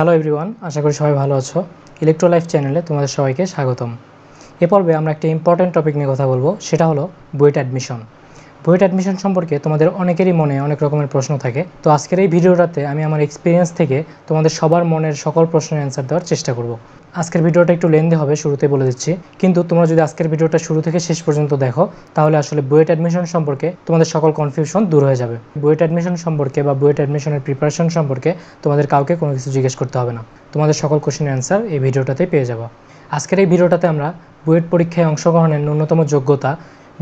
Hello everyone, আশা করি সবাই ভালো আছো। ইলেকট্রোলাইফ চ্যানেলে তোমাদের সবাইকে স্বাগতম। এ পর্বে আমরা একটা ইম্পর্ট্যান্ট টপিক নিয়ে কথা বলবো, সেটা হলো বুয়েট অ্যাডমিশন। বুয়েট অ্যাডমিশন সম্পর্কে তোমাদের অনেকেরই মনে অনেক রকমের প্রশ্ন থাকে। তো আজকের এই ভিডিওটাতে আমি আমার এক্সপিরিয়েন্স থেকে তোমাদের সবার মনের সকল প্রশ্নের অ্যান্সার দেওয়ার চেষ্টা করব। আজকের ভিডিওটা একটু লেন্দি হবে, শুরুতে বলে দিচ্ছি, কিন্তু তোমরা যদি আজকের ভিডিওটা শুরু থেকে শেষ পর্যন্ত দেখো তাহলে আসলে বুয়েট অ্যাডমিশন সম্পর্কে তোমাদের সকল কনফিউশন দূর হয়ে যাবে। বুয়েট অ্যাডমিশন সম্পর্কে বা বুয়েট অ্যাডমিশনের প্রিপারেশন সম্পর্কে তোমাদের কাউকে কোনো কিছু জিজ্ঞেস করতে হবে না, তোমাদের সকল কোশ্চেনের অ্যান্সার এই ভিডিওটাতেই পেয়ে যাবো। আজকের এই ভিডিওটাতে আমরা বুয়েট পরীক্ষায় অংশগ্রহণের ন্যূনতম যোগ্যতা,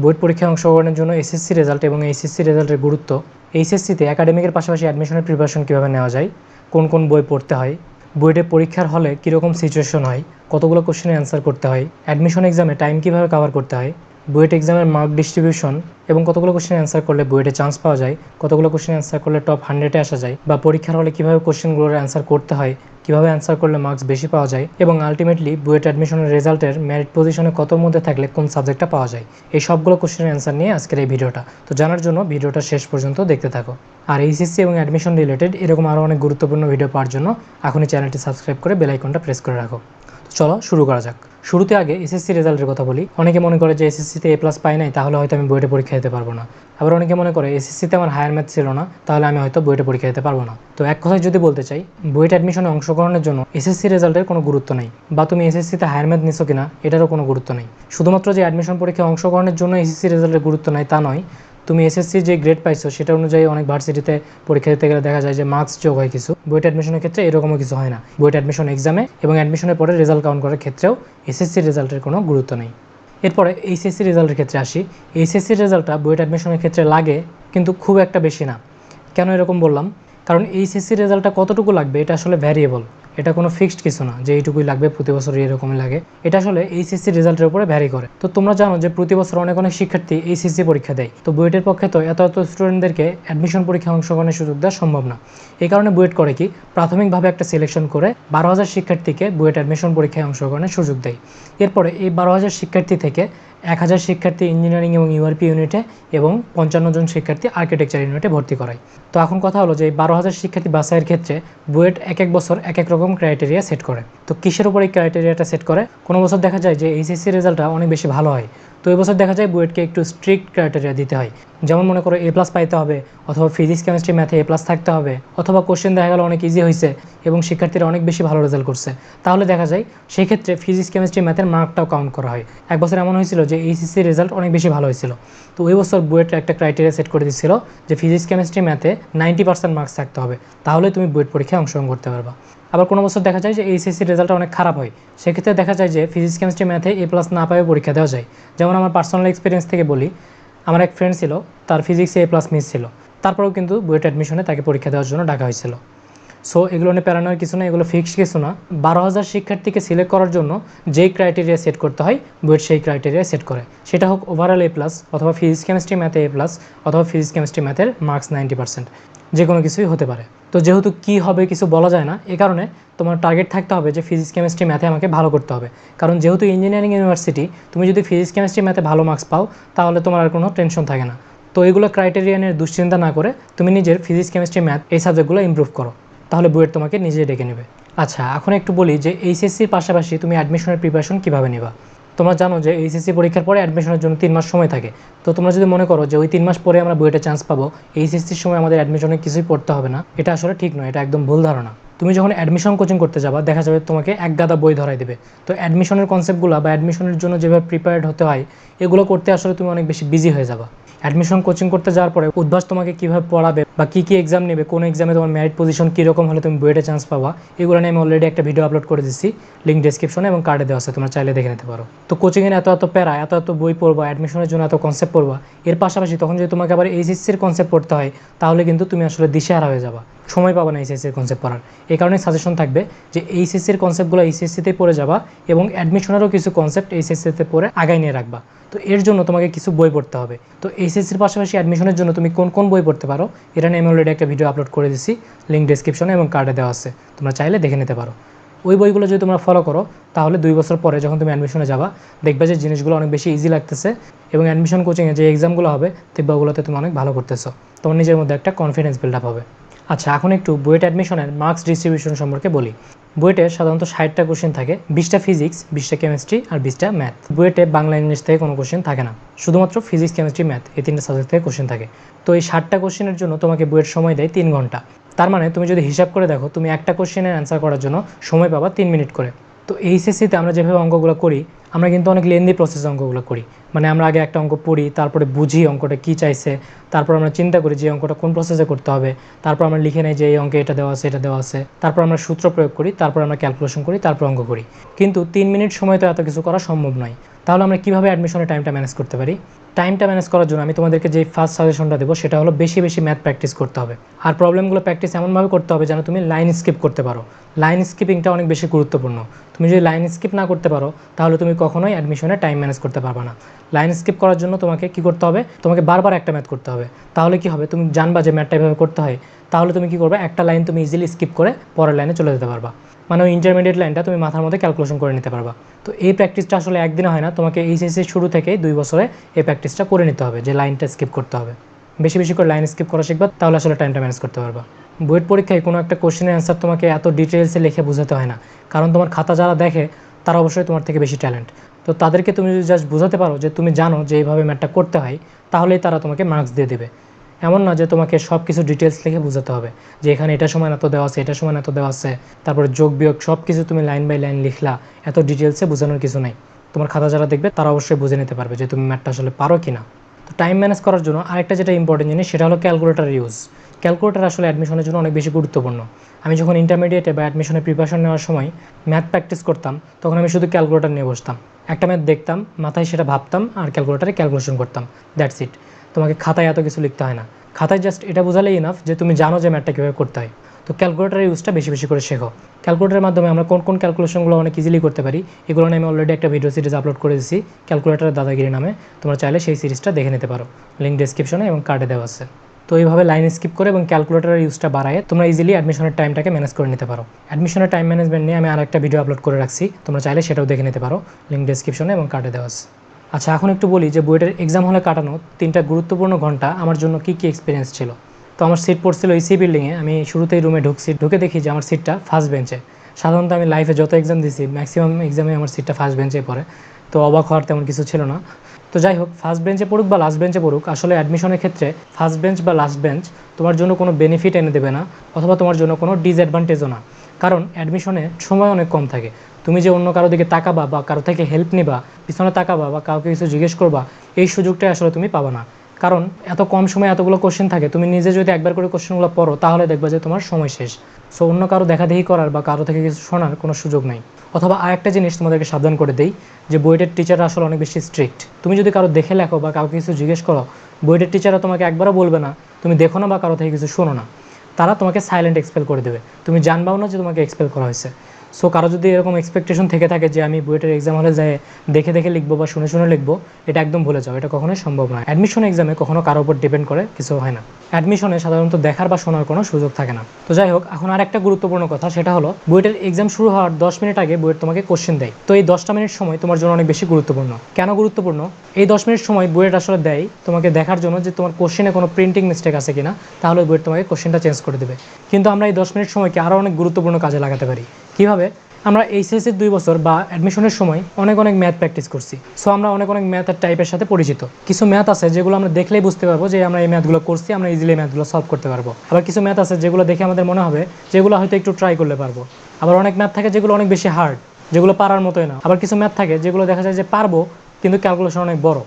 বুয়েট পরীক্ষায় অংশগ্রহণের জন্য এসএসসি রেজাল্ট এবং এইচএসসি রেজাল্টের গুরুত্ব, এইচএসসিতে একাডেমিকের পাশাপাশি অ্যাডমিশনের প্রিপারেশন কীভাবে নেওয়া যায়, কোন কোন বই পড়তে হয়, বুয়েটের পরীক্ষার হলে কীরকম সিচুয়েশন হয়, কতগুলো কোশ্চেনের অ্যান্সার করতে হয়, অ্যাডমিশন এক্সামে টাইম কীভাবে কভার করতে হয়, বুয়েট এক্সামের মার্ক ডিস্ট্রিবিউশন এবং কতগুলো কোশ্চেনের অ্যান্সার করলে বুয়েটে চান্স পাওয়া যায়, কতগুলো কোশ্চেন অ্যান্সার করলে টপ 100-এ আসা যায়, বা পরীক্ষার হলে কীভাবে কোশ্চেনগুলোর অ্যান্সার করতে হয়, কীভাবে অ্যান্সার করলে মার্কস বেশি পাওয়া যায়, এবং আলটিমেটলি বুয়েট অ্যাডমিশনের রেজাল্টের মেরিট পজিশনে কতর মধ্যে থাকলে কোন সাবজেক্টটা পাওয়া যায়, এই সবগুলো কোশ্চেনের অ্যান্সার নিয়ে আজকের এই ভিডিওটা। তো জানার জন্য ভিডিওটা শেষ পর্যন্ত দেখতে থাকো। আর এইচএসসি এবং অ্যাডমিশন রিলেটেড এরকম আরও অনেক গুরুত্বপূর্ণ ভিডিও পাওয়ার জন্য এখনই চ্যানেলটি সাবস্ক্রাইব করে বেল আইকনটা প্রেস করে রাখো। তো চলো শুরু করা যাক। শুরুতে আগে এসএসসি রেজাল্টের কথা বলি। অনেকে মনে করে যে এসএসসিতে এ প্লাস পাই নাই, তাহলে হয়তো আমি বুয়েটে পরীক্ষা দিতে পারবো না। আবার অনেকে মনে করে এসএসসিতে আমার হায়ার ম্যাথ ছিল না, তাহলে আমি হয়তো বুয়েটে পরীক্ষা দিতে পারবো না। তো এক কথায় যদি বলতে চাই, বুয়েট অ্যাডমিশনে অংশগ্রহণের জন্য এসএসসি রেজাল্টের কোনো গুরুত্ব নেই, বা তুমি এসএসসিতে হায়ার ম্যাথ নিছো কিনা এটারও কোনো গুরুত্ব নেই। শুধুমাত্র যে অ্যাডমিশন পরীক্ষায় অংশগ্রহণের জন্য এসএসসি রেজাল্টের গুরুত্ব নাই তা নয়, তুমি এসএসসি যে গ্রেড পাইছো সেটা অনুযায়ী অনেক ভার্সিটিতে পরীক্ষা দিতে গেলে দেখা যায় যে মার্কস যোগ হয় কিছু। বুয়েট অ্যাডমিশনের ক্ষেত্রে এরকমও কিছু হয় না। বুয়েট অ্যাডমিশন এক্সামে এবং অ্যাডমিশনের পরে রেজাল্ট কাউন্ট করার ক্ষেত্রেও এসএসসি রেজাল্টের কোনো গুরুত্ব নেই। এরপরে এইচএসসি রেজাল্টের ক্ষেত্রে আসি। এইচএসসি রেজাল্টটা বুয়েট অ্যাডমিশনের ক্ষেত্রে লাগে, কিন্তু খুব একটা বেশি না। কেন এরকম বললাম? কারণ এইচএসসি রেজাল্টটা কতটুকু লাগবে এটা আসলে ভ্যারিয়েবল, এটা কোনো ফিক্সড কিছু না যে এইটুকুই লাগবে, প্রতি বছর এরকমই লাগে। এটা আসলে এইচএসসি রেজাল্টের উপরে ভ্যারি করে। তো তোমরা জানো যে প্রতি বছর অনেক অনেক শিক্ষার্থী এইচএসসি পরীক্ষা দেয়। তো বুয়েটের পক্ষে তো এত স্টুডেন্টদেরকে অ্যাডমিশন পরীক্ষায় অংশগ্রহণের সুযোগ দেওয়া সম্ভব না। এই কারণে বুয়েট করে কি, প্রাথমিকভাবে একটা সিলেকশন করে 12,000 শিক্ষার্থীকে বুয়েট অ্যাডমিশন পরীক্ষায় অংশগ্রহণের সুযোগ দেয়। এরপরে এই 12,000 শিক্ষার্থী থেকে 1,000 শিক্ষার্থী ইঞ্জিনিয়ারিং এবং ইউআরপি ইউনিটে এবং 55 জন শিক্ষার্থী আর্কিটেকচার ইউনিটে ভর্তি করায়। তো এখন কথা হলো যে এই 12,000 শিক্ষার্থী বাছাইয়ের ক্ষেত্রে বুয়েট এক এক বছর এক এক রকম ক্রাইটেরিয়া সেট করে। তো কিসের উপর এই ক্রাইটেরিয়াটা সেট করে? কোনো বছর দেখা যায় যে এইচএসসি রেজাল্টটা অনেক বেশি ভালো হয়, তো এই বছর দেখা যায় বুয়েটকে একটু স্ট্রিক্ট ক্রাইটেরিয়া দিতে হয়। যেমন মনে করো এ প্লাস পাইতে হবে, অথবা ফিজিক্স কেমিস্ট্রি ম্যাথে এ প্লাস থাকতে হবে, অথবা কোশ্চেন দেখা গেল অনেক ইজি হয়েছে এবং শিক্ষার্থীরা অনেক বেশি ভালো রেজাল্ট করছে, তাহলে দেখা যায় সেই ক্ষেত্রে ফিজিক্স কেমিস্ট্রি ম্যাথের মার্কটাও কাউন্ট করা হয়। এক বছর এমন হয়েছিল যে এইচএসসি রেজাল্ট অনেক বেশি ভালো হয়েছিল, তো ওই বছর বুয়েট একটা ক্রাইটেরিয়া সেট করে দিচ্ছিল যে ফিজিক্স কেমিস্ট্রি ম্যাথে 90% মার্কস থাকতে হবে, তাহলে তুমি বুয়েট পরীক্ষায় অংশগ্রহণ করতে পারবা। আবার কোনো বছর দেখা যায় যে এইচএসসি রেজাল্টটা অনেক খারাপ হয়, সেক্ষেত্রে দেখা যায় যে ফিজিক্স কেমিস্ট্রি ম্যাথে এ প্লাস না পায়ে পরীক্ষা দেওয়া যায়। যেমন আমার পার্সোনাল এক্সপিরিয়েন্স থেকে বলি, আমার এক ফ্রেন্ড ছিল, তার ফিজিক্সে এ প্লাস মিস ছিল, তারপরেও কিন্তু বুয়েট অ্যাডমিশনে তাকে পরীক্ষা দেওয়ার জন্য ডাকা হয়েছিল। সো এগুলো নিয়ে প্যারানোর কিছু না, এগুলো ফিক্সড কিছু না। 12,000 শিক্ষার্থীকে সিলেক্ট করার জন্য যেই ক্রাইটেরিয়া সেট করতে হয় বুয়েট সেই ক্রাইটেরিয়া সেট করে, সেটা হোক ওভারঅল এ প্লাস, অথবা ফিজিক্স কেমিস্ট্রি ম্যাথে এ প্লাস, অথবা ফিজিক্স কেমিস্ট্রি ম্যাথের মার্কস 90%, যে কোনো কিছুই হতে পারে। তো যেহেতু কী হবে কিছু বলা যায় না, এ কারণে তোমার টার্গেট থাকতে হবে যে ফিজিক্স কেমিস্ট্রি ম্যাথে আমাকে ভালো করতে হবে। কারণ যেহেতু ইঞ্জিনিয়ারিং ইউনিভার্সিটি, তুমি যদি ফিজিক্স কেমিস্ট্রি ম্যাথে ভালো মার্কস পাও তাহলে তোমার আর কোনো টেনশন থাকে না। তো এগুলো ক্রাইটেরিয়া নিয়ে দুশ্চিন্তা না করে তুমি নিজের ফিজিক্স কেমিস্ট্রি ম্যাথ এই সাবজেক্টগুলো ইমপ্রুভ করো, তাহলে বুয়েট তোমাকে নিজেই ডেকে নেবে। আচ্ছা, এখন একটু বলি যে এইচএসসির পাশাপাশি তুমি অ্যাডমিশনের প্রিপারেশন কীভাবে নেবা। তোমরা জানো যে এইচএসসি পরীক্ষার পরে অ্যাডমিশনের জন্য 3 মাস সময় থাকে। তো তোমরা যদি মনে করো যে ওই 3 মাস পরে আমরা বুয়েটে চান্স পাবো, এইচএসসির সময় আমাদের অ্যাডমিশনে কিছুই পড়তে হবে না, এটা আসলে ঠিক নয়, এটা একদম ভুল ধারণা। তুমি যখন অ্যাডমিশন কোচিং করতে যাবা দেখা যাবে তোমাকে এক গাদা বই ধরাই দেবে। তো অ্যাডমিশনের কনসেপ্টগুলো বা অ্যাডমিশনের জন্য যেভাবে প্রিপেয়ার্ড হতে হয় এগুলো করতে আসলে তুমি অনেক বেশি বিজি হয়ে যাবা। অ্যাডমিশন কোচিং করতে যাওয়ার পরে উদ্ভাস তোমাকে কীভাবে পড়াবে বা কী কী এক্সাম নেবে, কোন এক্সামে তোমার মেরিট পজিশন কীরকম হলে তুমি বুয়েটে চান্স পাবা, এগুলো নিয়ে আমি অলরেডি একটা ভিডিও আপলোড করে দিচ্ছি, লিঙ্ক ডেসক্রিপশনে এবং কার্ডে দেওয়া আছে, তোমরা চাইলে দেখে নিতে পারো। তো কোচিংয়ের এত প্যারা, এত বই পড়বা, অ্যাডমিশনের জন্য এত কনসেপ্ট পড়বা, এর পাশাপাশি তখন যদি তোমাকে আবার এইচএসসির কনসেপ্ট পড়তে হয় তাহলে কিন্তু তুমি আসলে দিশেহারা হয়ে যাবা, সময় পাবা না এইচএসসির কনসেপ্ট পড়ার। এই কারণে সাজেশন থাকবে যে এইচএসসির কনসেপ্টগুলো এইচএসসিতেই পড়ে যাবা এবং অ্যাডমিশনেরও কিছু কনসেপ্ট এইচএসসিতে পড়ে আগায় নিয়ে রাখবা। তো এর জন্য তোমাকে কিছু বই পড়তে হবে। তো এইচএসসির পাশাপাশি অ্যাডমিশনের জন্য তুমি কোন কোন বই পড়তে পারো এটা নিয়ে আমি অলরেডি একটা ভিডিও আপলোড করে দিচ্ছি, লিঙ্ক ডেসক্রিপশনে এবং কার্ডে দেওয়া আছে, তোমরা চাইলে দেখে নিতে পারো। ওই বইগুলো যদি তোমরা ফলো করো তাহলে 2 বছর পরে যখন তুমি অ্যাডমিশনে যাবা দেখবে যে জিনিসগুলো অনেক বেশি ইজি লাগতেছে এবং অ্যাডমিশন কোচিংয়ে যে এক্সামগুলো হবে দেখবে ওগুলোতে তুমি অনেক ভালো করতেছো, তোমার নিজের মধ্যে একটা কনফিডেন্স বিল্ড আপ হবে। আচ্ছা, এখন একটু বুয়েট অ্যাডমিশনের মার্কস ডিস্ট্রিবিউশন সম্পর্কে বলি। বুয়েটে সাধারণত 60টা কোশ্চেন থাকে, 20টা ফিজিক্স, 20টা কেমিস্ট্রি আর 20টা ম্যাথ। বুয়েটে বাংলা ইংলিশ থেকে কোনো কোশ্চেন থাকে না, শুধুমাত্র ফিজিক্স কেমিস্ট্রি ম্যাথ এই 3টা সাবজেক্ট থেকে কোশ্চেন থাকে। তো এই 60টা কোশ্চেনের জন্য তোমাকে বুয়েট সময় দেয় 3 ঘন্টা। তার মানে তুমি যদি হিসাব করে দেখো, তুমি একটা কোশ্চেনের অ্যান্সার করার জন্য সময় পাবা 3 মিনিট করে। তো এইচএসসিতে আমরা যেভাবে অঙ্কগুলো করি, আমরা কিন্তু অনেক লেন্দি প্রসেসে অঙ্কগুলো করি। মানে আমরা আগে একটা অঙ্ক পড়ি, তারপরে বুঝি অঙ্কটা কী চাইছে, তারপর আমরা চিন্তা করি যে অঙ্কটা কোন প্রসেসে করতে হবে, তারপর আমরা লিখে নেই যে এই অঙ্কে এটা দেওয়া আছে, এটা দেওয়া আছে, তারপর আমরা সূত্র প্রয়োগ করি, তারপর আমরা ক্যালকুলেশন করি, তারপর অঙ্ক করি। কিন্তু 3 মিনিট সময় তো এত কিছু করা সম্ভব নয়। তাহলে আমরা কীভাবে অ্যাডমিশনের টাইমটা ম্যানেজ করতে পারি? টাইমটা ম্যানেজ করার জন্য আমি তোমাদেরকে যে ফার্স্ট সাজেশনটা দেবো সেটা হলো বেশি বেশি ম্যাথ প্র্যাকটিস করতে হবে। আর প্রবলেমগুলো প্র্যাকটিস এমনভাবে করতে হবে যেন তুমি লাইন স্কিপ করতে পারো। লাইন স্কিপিংটা অনেক বেশি গুরুত্বপূর্ণ। তুমি যদি লাইন স্কিপ না করতে পারো, তাহলে তুমি কখনোই অ্যাডমিশনে টাইম ম্যানেজ করতে পারবে না। লাইন স্কিপ করার জন্য তোমাকে কী করতে হবে? তোমাকে বারবার একটা ম্যাথ করতে হবে। তাহলে কি হবে? তুমি জানবা যে ম্যাথটা এভাবে করতে হয়। তাহলে তুমি কী করবে? একটা লাইন তুমি ইজিলি স্কিপ করে পরের লাইনে চলে যেতে পারবা। মানে ওই ইন্টারমিডিয়েট লাইনটা তুমি মাথার মধ্যে ক্যালকুলেশন করে নিতে পারবা। তো এই প্র্যাকটিসটা আসলে একদিনে হয় না, তোমাকে এইচএসসি শুরু থেকেই 2 বছরে এই প্র্যাকটিসটা করে নিতে হবে যে লাইনটা স্কিপ করতে হবে। বেশি বেশি করে লাইন স্কিপ করা শিখবা, তাহলে আসলে টাইমটা ম্যানেজ করতে পারবা। বুয়েট পরীক্ষায় কোনো একটা কোশ্চেনের অ্যান্সার তোমাকে এত ডিটেলসে লিখে বোঝাতে হয় না, কারণ তোমার খাতা যারা দেখে তারা অবশ্যই তোমার থেকে বেশি ট্যালেন্ট। তো তাদেরকে তুমি যদি জাস্ট বোঝাতে পারো যে তুমি জানো যে এইভাবে ম্যাথটা করতে হয়, তাহলেই তারা তোমাকে মার্কস দিয়ে দেবে। এমন না যে তোমাকে সব কিছু ডিটেলস লিখে বোঝাতে হবে যে এখানে এটা সমান এত দেওয়া আছে, এটা সমান এত দেওয়া আছে, তারপরে যোগ বিয়োগ সব কিছু তুমি লাইন বাই লাইন লিখলা। এত ডিটেলসে বোঝানোর কিছু নাই। তোমার খাতা যারা দেখবে তারা অবশ্যই বুঝে নিতে পারবে যে তুমি ম্যাথটা আসলে পারো কি না। তো টাইম ম্যানেজ করার জন্য আরেকটা যেটা ইম্পর্টেন্ট জিনিস, সেটা হলো ক্যালকুলেটার ইউজ। ক্যালকুলেটার আসলে অ্যাডমিশনের জন্য অনেক বেশি গুরুত্বপূর্ণ। আমি যখন ইন্টারমিডিয়েটে বা অ্যাডমিশনের প্রিপারেশন নেওয়ার সময় ম্যাথ প্র্যাকটিস করতাম, তখন আমি শুধু ক্যালকুলেটার নিয়ে বসতাম। একটা ম্যাথ দেখতাম, মাথায় সেটা ভাবতাম, আর ক্যালকুলেটারে ক্যালকুলেশন করতাম। That's it. তোমাকে খাতায় এত কিছু লিখতে হয় না। খাতায় জাস্ট এটা বোঝালেই ইনাফ যে তুমি জানো যে ম্যাথটা কীভাবে করতে হয়। তো ক্যালকুলেটারের ইউজটা বেশি বেশি করে শেখো। ক্যালকুলেটারের মাধ্যমে আমরা কোন কোন ক্যালকুলেশনগুলো অনেক ইজিলি করতে পারি, এগুলো নিয়ে আমি অলরেডি একটা ভিডিও সিরিজ আপলোড করে দিয়েছি, ক্যালকুলেটারের দাদাগিরি নামে। তোমরা চাইলে সেই সিরিজটা দেখে নিতে পারো, লিঙ্ক ডেসক্রিপশনে এবং কার্ডে দেওয়া আছে। তো এইভাবে লাইন স্কিপ করে এবং ক্যালকুলেটারের ইউজটা বাড়ায় তোমরা ইজিলি অ্যাডমিশনের টাইমটাকে ম্যানেজ করে নিতে পারো। অ্যাডমিশনের টাইম ম্যানেজমেন্ট নিয়ে আমি আরেকটা ভিডিও আপলোড করে রাখছি, তোমরা চাইলে সেটাও দেখে নিতে পারো, লিঙ্ক ডেসক্রিপশনে এবং কার্ডে দেওয়া আছে। আচ্ছা, এখন একটু বলি যে বুয়েটের এক্সাম হলে কাটানো 3টা গুরুত্বপূর্ণ ঘন্টা আমার জন্য কী কী এক্সপিরিয়েন্স ছিল। তো আমার সিট পড়ছিল ইসি বিল্ডিংয়ে। আমি শুরুতেই রুমে ঢুকছি, ঢুকে দেখি যে আমার সিটটা ফার্স্ট বেঞ্চে। সাধারণত আমি লাইফে যত এক্সাম দিয়েছি ম্যাক্সিমাম এক্সামে আমার সিটটা ফার্স্ট বেঞ্চে পড়ে, তো অবাক হওয়ার তেমন কিছু ছিল না। তো যাই হোক, ফার্স্ট বেঞ্চে পড়ুক বা লাস্ট বেঞ্চে পড়ুক, আসলে অ্যাডমিশনের ক্ষেত্রে ফার্স্ট বেঞ্চ বা লাস্ট বেঞ্চ তোমার জন্য কোনো বেনিফিট এনে দেবে না, অথবা তোমার জন্য কোনো ডিসঅ্যাডভান্টেজও না। কারণ অ্যাডমিশনে সময় অনেক কম থাকে। তুমি যে অন্য কারো দিকে তাকাবা বা কারো থেকে হেল্প নিবা, পিছনে তাকাবা বা কাউকে কিছু জিজ্ঞেস করবা, এই সুযোগটাই আসলে তুমি পাবা না। কারণ এত কম সময়ে এতগুলো কোশ্চেন থাকে, তুমি নিজে যদি একবার করে কোশ্চেনগুলো পড়ো তাহলে দেখবা যে তোমার সময় শেষ। সো অন্য কারো দেখাদেখি করার বা কারো থেকে কিছু শোনার কোনো সুযোগ নেই। অথবা আরেকটা জিনিস তোমাদেরকে সাবধান করে দেই, যে বুয়েটের টিচাররা আসলে অনেক বেশি স্ট্রিক্ট। তুমি যদি কারো দেখে লেখো বা কাউকে কিছু জিজ্ঞেস করো, বুয়েটের টিচাররা তোমাকে একবারও বলবে না তুমি দেখো না বা কারো থেকে কিছু শোনো না। তারা তোমাকে সাইলেন্ট এক্সপেল করে দেবে, তুমি জানবাও না যে তোমাকে এক্সপেল করা হয়েছে। সো কারো যদি এরকম এক্সপেকটেশন থেকে থাকে যে আমি বুয়েটের এক্সাম হলে যাই দেখে দেখে লিখবো বা শুনে শুনে লিখবো, এটা একদম ভুলে যাও, এটা কখনোই সম্ভব নয়। অ্যাডমিশন এক্সামে কখনো কারোর উপর ডিপেন্ড করে কিছু হয় না। অ্যাডমিশনে সাধারণত দেখার বা শোনার কোনো সুযোগ থাকে না। তো যাই হোক, এখন আর একটা গুরুত্বপূর্ণ কথা, সেটা হলো বুয়েটের এক্সাম শুরু হওয়ার 10 মিনিট আগে বুয়েট তোমাকে কোশ্চেন দেয়। তো এই 10টা মিনিট সময় তোমার জন্য অনেক বেশি গুরুত্বপূর্ণ। কেন গুরুত্বপূর্ণ? এই 10 মিনিট সময় বুয়েট আসলে দেয় তোমাকে দেখার জন্য যে তোমার কোশ্চেনে কোনো প্রিন্টিং মিস্টেক আছে কিনা, তাহলে বুয়েট তোমাকে কোশ্চেনটা চেঞ্জ করে দেবে। কিন্তু আমরা এই 10 মিনিট সময়কে আরও অনেক গুরুত্বপূর্ণ কাজে লাগাতে পারি। কীভাবে? আমরা এইচএসসির 2 বছর বা অ্যাডমিশনের সময় অনেক অনেক ম্যাথ প্র্যাকটিস করছি। সো আমরা অনেক অনেক ম্যাথের টাইপের সাথে পরিচিত। কিছু ম্যাথ আছে যেগুলো আমরা দেখলেই বুঝতে পারবো যে আমরা এই ম্যাথগুলো করছি, আমরা ইজিলি ম্যাথগুলো সলভ করতে পারবো। আবার কিছু ম্যাথ আছে যেগুলো দেখে আমাদের মনে হবে যেগুলো হয়তো একটু ট্রাই করলে পারবো। আবার অনেক ম্যাথ থাকে যেগুলো অনেক বেশি হার্ড, যেগুলো পারার মতোই না। আবার কিছু ম্যাথ থাকে যেগুলো দেখা যায় যে পারবো কিন্তু ক্যালকুলেশন অনেক বড়।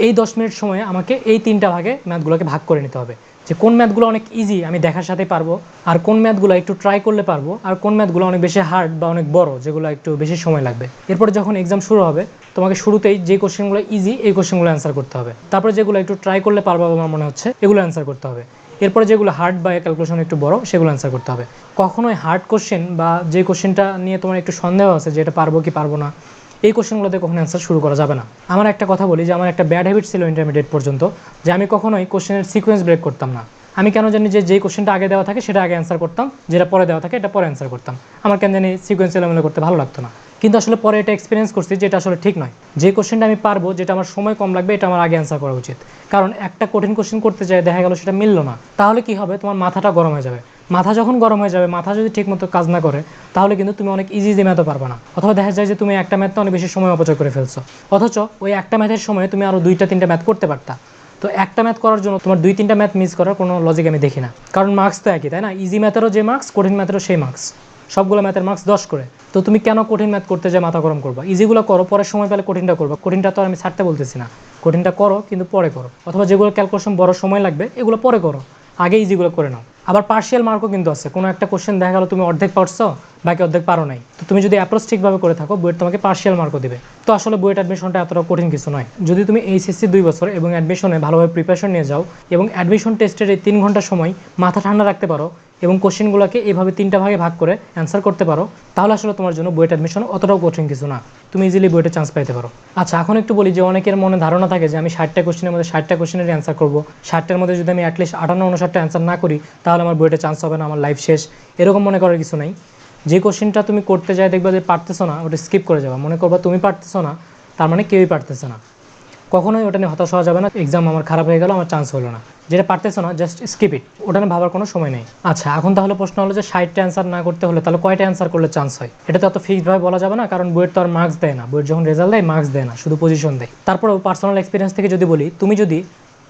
এই 10 মিনিট সময়ে আমাকে এই 3টা ভাগে ম্যাথগুলোকে ভাগ করে নিতে হবে, যে কোন ম্যাথগুলো অনেক ইজি আমি দেখার সাথেই পারবো, আর কোন ম্যাথগুলো একটু ট্রাই করলে পারবো, আর কোন ম্যাথগুলো অনেক বেশি হার্ড বা অনেক বড়, যেগুলো একটু বেশি সময় লাগবে। এরপরে যখন এক্সাম শুরু হবে, তোমাকে শুরুতেই যে কোশ্চেনগুলো ইজি এই কোশ্চেনগুলো অ্যান্সার করতে হবে। তারপরে যেগুলো একটু ট্রাই করলে পারবো আমার মনে হচ্ছে, এগুলো অ্যান্সার করতে হবে। এরপরে যেগুলো হার্ড বা ক্যালকুলেশন একটু বড়, সেগুলো অ্যান্সার করতে হবে। কখনোই হার্ড কোশ্চেন বা যে কোশ্চেনটা নিয়ে তোমার একটু সন্দেহ আছে যে এটা পারবো কি পারবো না, এই কোশ্চেনগুলোতে কখনো অ্যান্সার শুরু করা যাবে না। আমার একটা কথা বলি যে আমার একটা ব্যাড হ্যাবিট ছিল ইন্টারমিডিয়েট পর্যন্ত, যে আমি কখনোই কোশ্চেনের সিকোয়েন্স ব্রেক করতাম না। আমি কেন জানি যে যেই কোশ্চেনটা আগে দেওয়া থাকে সেটা আগে অ্যান্সার করতাম, যেটা পরে দেওয়া থাকে এটা পরে অ্যান্সার করতাম। আমার কেন জানি সিকোয়েন্স এলোমেলো করতে ভালো লাগতো না। কিন্তু আসলে পরে এটা এক্সপিরিয়েন্স করছি যে এটা আসলে ঠিক নয়। যে কোশ্চেনটা আমি পারবো, যেটা আমার সময় কম লাগবে, এটা আমার আগে অ্যান্সার করা উচিত। কারণ একটা কঠিন কোশ্চেন করতে চাই, দেখা গেল সেটা মিললো না, তাহলে কি হবে? তোমার মাথাটা গরম হয়ে যাবে। মাথা যখন গরম হয়ে যাবে, মাথা যদি ঠিকমতো কাজ না করে, তাহলে কিন্তু তুমি অনেক ইজি ম্যাথও পারবে না। অথবা দেখা যায় যে তুমি একটা ম্যাথটা অনেক বেশি সময় অপচয় করে ফেলছো, অথচ ওই একটা ম্যাথের সময় তুমি আরও 2টা 3টা ম্যাথ করতে পারতা। তো একটা ম্যাথ করার জন্য তোমার 2-3টা ম্যাথ মিস করার কোনো লজিক আমি দেখি না, কারণ মার্কস তো একই, তাই না? ইজি ম্যাথেরও যে মার্কস, কঠিন ম্যাথেরও সেই মার্কস, সবগুলো ম্যাথের মার্কস 10 করে। তো তুমি কেন কঠিন ম্যাথ করতে যে মাথা গরম করবা? ইজিগুলো করো, পরে সময় পেলে কঠিনটা করবা। কঠিনটা তো আর আমি ছাড়তে বলতেছি না, কঠিনটা করো কিন্তু পরে করো, অথবা যেগুলো ক্যালকুলেশন বড় সময় লাগবে এগুলো পরে করো, আগে ইজিগুলো করে নাও। আবার পার্শিয়াল মার্কও কিন্তু আছে, কোনো একটা কোশ্চেন দেখা গেলো তুমি অর্ধেক পারছো, বাকি অর্ধেক পারো নাই, তো তুমি যদি অ্যাপ্রোচ ঠিকভাবে করে থাকো, বুয়েট তোমাকে পার্শিয়াল মার্কও দেবে। তো আসলে বুয়েট অ্যাডমিশনটা এতটা কঠিন কিছু নয়, যদি তুমি এইচএসসি 2 বছর এবং অ্যাডমিশনে ভালোভাবে প্রিপারেশন নিয়ে যাও এবং অ্যাডমিশন টেস্টের এই 3 ঘন্টা সময় মাথা ঠান্ডা রাখতে পারো এবং কোশ্চেনগুলোকে এইভাবে 3টা ভাগে ভাগ করে অ্যান্সার করতে পারো, তাহলে আসলে তোমার জন্য বুয়েট অ্যাডমিশন অতটাও কঠিন কিছু না, তুমি ইজিলি বুয়েটে চান্স পাইতে পারো। আচ্ছা, এখন একটু বলি যে অনেকের মনে ধারণা থাকে যে আমি 60টা কোশ্চেনের মধ্যে 60টা কোশ্চেনের অ্যান্সার করবো, 60টার মধ্যে যদি আমি অ্যাটলিস্ট 58-59টা অ্যান্সার না করি তাহলে আমার বুয়েটে চান্স হবে না, আমার লাইফ শেষ। এরকম মনে করার কিছু নাই। যে কোশ্চেনটা তুমি করতে যাই দেখবা যে পারতেছো না, ওটা স্কিপ করে যাবা। মনে করবা তুমি পারতেছো না, তার মানে কেউই পারতেছে না, কখনোই ওটা নিয়ে হতাশ হওয়া যাবে না। এক্সাম আমার খারাপ হয়ে গেল, আমার চান্স হলো না, যেটা পারতেছো না জাস্ট স্কিপ ইট, ওটা নিয়ে ভাবার কোনো সময় নেই। আচ্ছা, এখন তাহলে প্রশ্ন হলো যে 60টা অ্যান্সার না করতে হলে তাহলে কয়টা অ্যান্সার করলে চান্স হয়? এটা তো এত ফিক্সডভাবে বলা যাবে না, কারণ বুয়েট তো আর মার্কস দেয় না, বুয়েট যখন রেজাল্ট দেয় মার্কস দেয় না, শুধু পজিশন দেয়। তারপরেও পার্সোনাল এক্সপিরিয়েন্স থেকে যদি বলি, তুমি যদি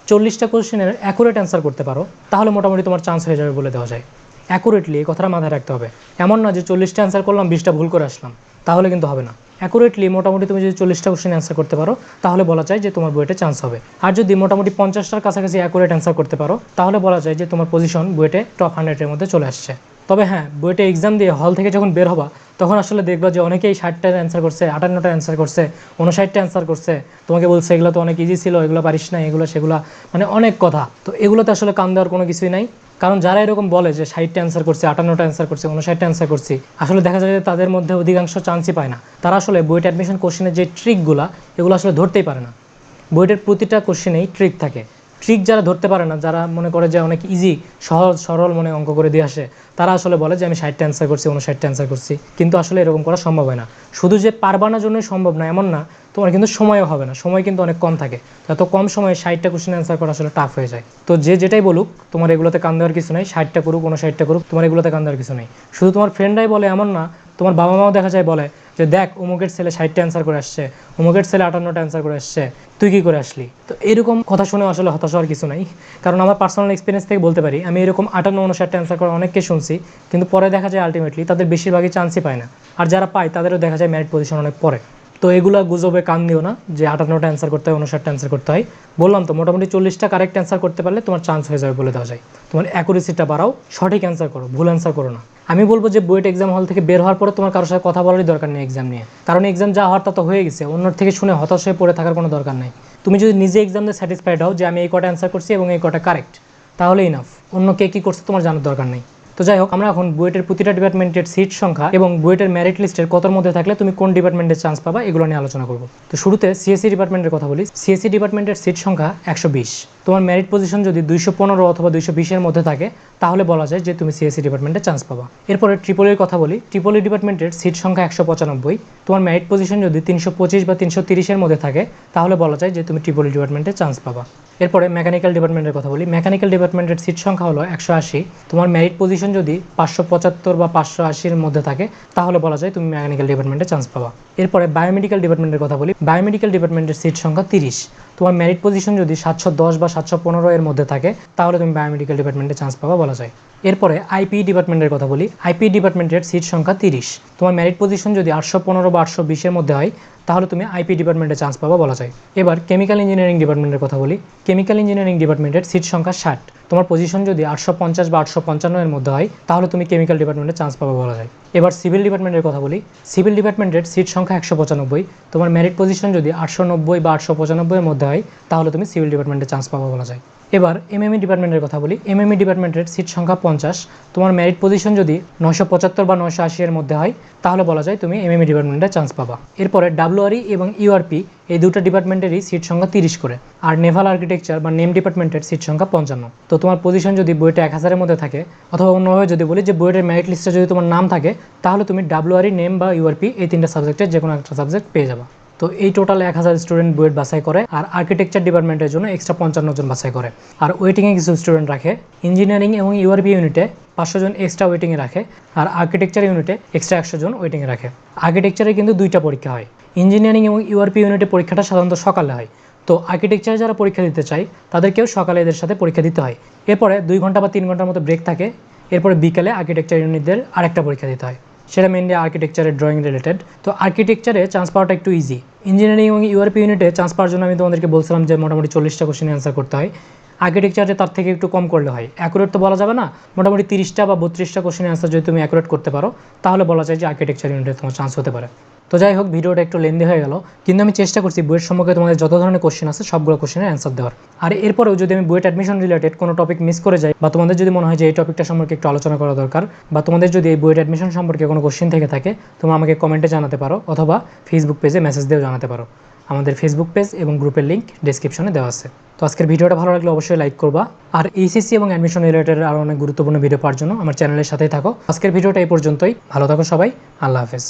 40টা কোশ্চেনের অ্যাকুরেট অ্যান্সার করতে পারো তাহলে মোটামুটি তোমার চান্স হয়ে যাবে বলে দেওয়া যায়। অ্যাকুরেটলি, এই কথাটা মাথায় রাখতে হবে। এমন না যে 40টা অ্যান্সার করলাম 20টা ভুল করে আসলাম, তাহলে কিন্তু হবে না। অ্যাকুরেটলি মোটামুটি তুমি যদি 40টা কোশ্চেন অ্যান্সার করতে পারো তাহলে বলা যায় যে তোমার বুয়েটে চান্স হবে। আর যদি মোটামুটি 50টার কাছাকাছি অ্যাকুরেট অ্যান্সার করতে পারো তাহলে বলা যায় যে তোমার পজিশন বুয়েটে টপ 100-এর মধ্যে চলে আসছে। তবে হ্যাঁ, বুয়েটে এক্সাম দিয়ে হল থেকে যখন বের হবা তখন আসলে দেখবা যে অনেকেই 60টার অ্যান্সার করছে, 58টা অ্যান্সার করছে, 59টা অ্যান্সার করছে, তোমাকে বলছে এগুলো তো অনেক ইজি ছিল, এগুলো পারিস না, এগুলো সেগুলো, মানে অনেক কথা। তো এগুলোতে আসলে কান দেওয়ার কোনো কিছুই নাই, কারণ যারা এরকম বলে যে 60টা অ্যান্সার করছে, 58টা অ্যান্সার করছে, 59টা অ্যান্সার করছি, আসলে দেখা যায় যে তাদের মধ্যে অধিকাংশ চান্সই পায় না। তারা আসলে বুয়েট অ্যাডমিশন কোশ্চেনের যে ট্রিকগুলো, এগুলো আসলে ধরতেই পারে না। বুয়েটের প্রতিটা কোশ্চেনেই ট্রিক থাকে। ট্রিক যারা ধরতে পারে না, যারা মনে করে যে অনেক ইজি, সহজ সরল মনে অঙ্ক করে দিয়ে আসে, তারা আসলে বলে যে আমি 60টা অ্যান্সার করছি, 59টা অ্যান্সার করছি, কিন্তু আসলে এরকম করা সম্ভব হয় না। শুধু যে পারবা না জন্যই সম্ভব না এমন না, তোমার কিন্তু সময়ও হবে না, সময় কিন্তু অনেক কম থাকে। এত কম সময়ে 60টা কোশ্চেন অ্যান্সার করা আসলে টাফ হয়ে যায়। তো যে যেটাই বলুক, তোমার এগুলোতে কান দেওয়ার কিছু নেই, 60টা করুক 59টা করুক, তোমার এগুলোতে কান দেওয়ার কিছু নেই। শুধু তোমার ফ্রেন্ডরাই বলে এমন না, তোমার বাবা মাও দেখা যায় বলে যে দেখ অমুকের ছেলে 60টা অ্যান্সার করে আসছে, অমুকের ছেলে 58টা অ্যান্সার করে আসছে, তুই কী করে আসলি? তো এরকম কথা শুনে আসলে হতাশ হওয়ার কিছু নাই, কারণ আমার পার্সোনাল এক্সপিরিয়েন্স থেকে বলতে পারি আমি এরকম 58-59টা অ্যান্সার করা অনেককে শুনছি, কিন্তু পরে দেখা যায় আলটিমেটলি তাদের বেশিরভাগই চান্সই পায় না, আর যারা পায় তাদেরও দেখা যায় মেরিট পজিশন অনেক পরে। তো এগুলো গুজবে কান দিও না যে 58টা অ্যান্সার করতে হয়, 59টা অ্যান্সার করতে হয়। বললাম তো মোটামুটি 40টা কারেক্ট অ্যান্সার করতে পারলে তোমার চান্স হয়ে যাবে বলে দেওয়া যায়। তোমার অ্যাকুরেসিটা বাড়াও, সঠিক অ্যান্সার করো, ভুল অ্যান্সার করো না। আমি বলবো যে বুয়েট এক্সাম হল থেকে বের হওয়ার পরে তোমার কারোর সাথে কথা বলারই দরকার নেই এক্সাম নিয়ে, কারণ এক্সাম যা হওয়ার তা তো হয়ে গেছে, অন্যর থেকে শুনে হতাশ হয়ে পড়ে থাকার কোনো দরকার নাই। তুমি যদি নিজে এক্সাম দিয়ে স্যাটিসফাইড হও যে আমি এই কটা অ্যান্সার করছি এবং এই কটা কারেক্ট, তাহলে ইনাফ, অন্য কে কী করছে তোমার জানার দরকার নেই। তো যাই হোক, আমরা এখন বুয়েটের প্রতিটা ডিপার্টমেন্টের সিট সংখ্যা এবং বুয়েটের মেরিট লিস্টের কতর মধ্যে থাকলে তুমি কোন ডিপার্টমেন্টে চান্স পাবা এগুলো নিয়ে আলোচনা করব। তো শুরুতে সিএসসি ডিপার্টমেন্টের কথা বলি। সিএসসি ডিপার্টমেন্টের সিট সংখ্যা 120। তোমার মেরিট পজিশন যদি 215 অথবা 220-এর মধ্যে থাকে তাহলে বলা যায় যে তুমি সিএসসি ডিপার্টমেন্টে চান্স পাবা। এরপরে ট্রিপলির কথা বলি। ট্রিপলি ডিপার্টমেন্টের সিট সংখ্যা 195। তোমার মেরিট পজিশন যদি 325 বা 330-এর মধ্যে থাকে তাহলে বলা যায় যে তুমি ট্রিপলি ডিপার্টমেন্টে চান্স পাবা। এরপরে মেকানিক্যাল ডিপার্টমেন্টের কথা বলি। মেকানিক্যাল ডিপার্টমেন্টের সিট সংখ্যা হলো 180। তোমার মেরিট পজিশন যদি 575 বা 580-এর মধ্যে থাকে তাহলে বলা যায় তুমি মেকানিক্যাল ডিপার্টমেন্টে চান্স পাবা। এরপরে বায়োমেডিক্যাল ডিপার্টমেন্টের কথা বলি। বায়োমেডিক্যাল ডিপার্টমেন্টের সিট সংখ্যা 30। তোমার মেরিট পজিশন যদি 710 বা 715-এর মধ্যে থাকে তাহলে তুমি বায়োমেডিক্যাল ডিপার্টমেন্টে চান্স পাবা বলা যায়। এরপরে আইপি ডিপার্টমেন্টের কথা বলি। আইপি ডিপার্টমেন্টের সিট সংখ্যা 30। তোমার মেরিট পজিশন যদি 815 বা 820-এর মধ্যে হয় তাহলে তুমি আইপি ডিপার্টমেন্টে চান্স পাবা বলা যায়। এবার কেমিক্যাল ইঞ্জিনিয়ারিং ডিপার্টমেন্টের কথা বলি। কেমিক্যাল ইঞ্জিনিয়ারিং ডিপার্টমেন্টের সিট সংখ্যা 60। তোমার পজিশন যদি 850 বা 855-এর মধ্যে হয় তাহলে তুমি কেমিক্যাল ডিপার্টমেন্টে চান্স পাবা বলা যায়। এবার সিভিল ডিপার্টমেন্টের কথা বলি। সিভিল ডিপার্টমেন্টের সিট সংখ্যা 195। তোমার মেরিট পজিশন যদি 890 বা 895-এর মধ্যে হয় তাহলে তুমি সিভিল ডিপার্টমেন্টে চান্স পাবা বলা যায়। এবার এমএমই ডিপার্টমেন্টের কথা বলি। এমএমই ডিপার্টমেন্টের সিট সংখ্যা 50। তোমার মেরিট পজিশন যদি 975 বা 980-এর মধ্যে হয় তাহলে বলা যায় তুমি এমএমই ডিপার্টমেন্টে চান্স পাবা। এরপরে ডাব্লিউআরই এবং ইউআরপি এই দুটো ডিপার্টমেন্টেরই সিট সংখ্যা 30 করে। আর নেভাল আর্কিটেকচার বা নেম ডিপার্টমেন্টের সিট সংখ্যা 55। তো তোমার পজিশন যদি বুয়েটে 1000-এর মধ্যে থাকে, অথবা অন্যভাবে যদি বলি যে বুয়েটের মেরিট লিস্টে যদি তোমার নাম থাকে তাহলে তুমি ডাব্লিউআরই, নেম বা ইউআরপি এই তিনটা সাবজেক্টের যে কোনো একটা সাবজেক্ট পেয়ে যাবা। তো এই টোটাল 1000 স্টুডেন্ট বুয়েট বাছাই করে, আর আর্কিটেকচার ডিপার্টমেন্টের জন্য এক্সট্রা 55 জন বাছাই করে। আর ওয়েটিংয়ে কিছু স্টুডেন্ট রাখে। ইঞ্জিনিয়ারিং এবং ইউআরপি ইউনিটে 500 জন এক্সট্রা ওয়েটিংয়ে রাখে, আর আর্কিটেকচার ইউনিটে এক্সট্রা 100 জন ওয়েটিংয়ে রাখে। আর্কিটেকচারে কিন্তু 2টা পরীক্ষা হয়। ইঞ্জিনিয়ারিং এবং ইউআরপি ইউনিটে পরীক্ষাটা সাধারণত সকালে হয়। তো আর্কিটেকচারে যারা পরীক্ষা দিতে চায় তাদেরকেও সকালে এদের সাথে পরীক্ষা দিতে হয়। এরপরে 2 ঘন্টা বা 3 ঘন্টার মতো ব্রেক থাকে। এরপরে বিকালে আর্কিটেকচার ইউনিটদের আরেকটা পরীক্ষা দিতে হয়, সেটা মেনলি আর্কিটেকচারের ড্রয়িং রিলেটেড। তো আর্কিটেকচারে চান্স পাওয়াটা একটু ইজি। ইঞ্জিনিয়ারিং এবং ইউআরপি ইউনিটে চান্স পাওয়ার জন্য আমি তোমাদেরকে বলছিলাম যে মোটামুটি 40টা কোশ্চেন অ্যান্সার করতে হয়। আর্কিটেকচারে তার থেকে একটু কম করলে হয়, অ্যাকুরেট তো বলা যাবে না, মোটামুটি 30টা বা 32টা কোশ্চেন অ্যান্সার যদি তুমি অ্যাকুরেট করতে পারো তাহলে বলা যায় যে আর্কিটেকচার ইউনিটে তোমার চান্স হতে পারে। তো যাই হোক, ভিডিওটা একটু লেন্দি হয়ে গেল, কিন্তু আমি চেষ্টা করছি বুয়েট সম্পর্কে তোমাদের যত ধরনের কোশ্চেন আছে সবগুলো কোশ্চেনের অ্যান্সার দেওয়ার। আর এরপরেও যদি আমি বুয়েট অ্যাডমিশন রিলেটেড কোনো টপিক মিস করে যাই, বা তোমাদের যদি মনে হয় যে এই টপিকটা সম্পর্কে একটু আলোচনা করা দরকার, বা তোমাদের যদি এই বুয়েট অ্যাডমিশন সম্পর্কে কোনো কোশ্চেন থেকে থাকে, তোমরা আমাকে কমেন্টে জানাতে পারো, অথবা ফেসবুক পেজে মেসেজ দিয়েও জানাতে পারো। আমাদের ফেসবুক পেজ এবং গ্রুপের লিঙ্ক ডেসক্রিপশনে দেওয়া আছে। তো আজকের ভিডিওটা ভালো লাগলে অবশ্যই লাইক করবা, আর এইচএসসি এবং অ্যাডমিশন রিলেটেড আরও অনেক গুরুত্বপূর্ণ ভিডিও পাওয়ার জন্য আমার চ্যানেলের সাথেই থাকো। আজকের ভিডিওটা এই পর্যন্তই। ভালো থাকো সবাই, আল্লাহ হাফেজ।